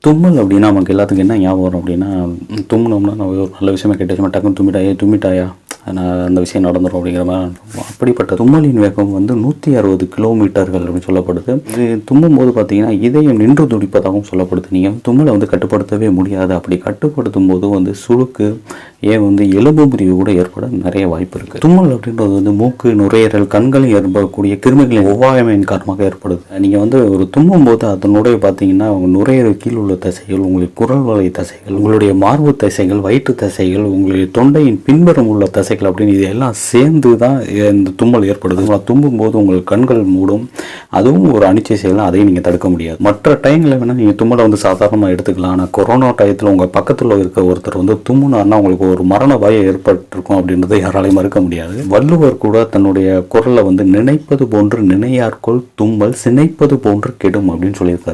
தும்மல் அப்படின்னா நமக்கு எல்லாத்துக்கும் என்ன ஞாபகம் வரும் அப்படின்னா, தும்முனோம்னா நம்ம ஒரு நல்ல விஷயமா கெட்ட விஷயமா டக்குன்னு தும்மிட்டாயா நான் அந்த விஷயம் நடந்துடும் அப்படிங்கிற மாதிரி. அப்படிப்பட்ட தும்மலின் வேகம் வந்து 160 கிலோமீட்டர்கள் அப்படின்னு சொல்லப்படுது. இது தும்மும் போது பார்த்தீங்கன்னா இதயம் நின்று துடிப்பதாகவும் சொல்லப்படுது. நீங்கள் தும்மலை வந்து கட்டுப்படுத்தவே முடியாது. அப்படி கட்டுப்படுத்தும் போது வந்து சுளுக்கு வந்து எலும்பு முறிவு கூட ஏற்பட நிறைய வாய்ப்பு இருக்குது. தும்மல் அப்படின்றது வந்து மூக்கு, நுரையீரல், கண்களில் ஏற்படக்கூடிய கிருமிகளின் ஒவ்வாமையின் காரணமாக ஏற்படுது. நீங்கள் வந்து ஒரு தும்மும் போது அதனுடைய பார்த்தீங்கன்னா உங்கள் நுரையீரல் கீழ் உள்ள தசைகள், உங்களுடைய குரல் வலை தசைகள், உங்களுடைய மார்பு தசைகள், வயிற்று தசைகள், உங்களுடைய தொண்டையின் பின்புறம் உள்ள தசைகள் அப்படின்னு இது எல்லாம் சேர்ந்து தான் இந்த தும்மல் ஏற்படுது. தும்பும் போது உங்கள் கண்கள் மூடும். அதுவும் ஒரு அனிச்சை செய்யலாம். அதையும் நீங்கள் தடுக்க முடியாது. மற்ற டைமில் வேணால் நீங்கள் தும்மலை வந்து சாதாரணமாக எடுத்துக்கலாம். ஆனால் கொரோனா டயத்தில் உங்கள் பக்கத்தில் இருக்க ஒருத்தர் வந்து தும்முனார்னா உங்களுக்கு ஒரு மரண பயம் ஏற்பட்டிருக்கும் அப்படின்றத யாராலையும் மறுக்க முடியாது. வள்ளுவர் கூட தன்னுடைய குரலை வந்து நினைப்பது போன்று நினையார்கொள் தும்மல் சினைப்பது போன்று கெடும் அப்படின்னு சொல்லியிருக்காரு.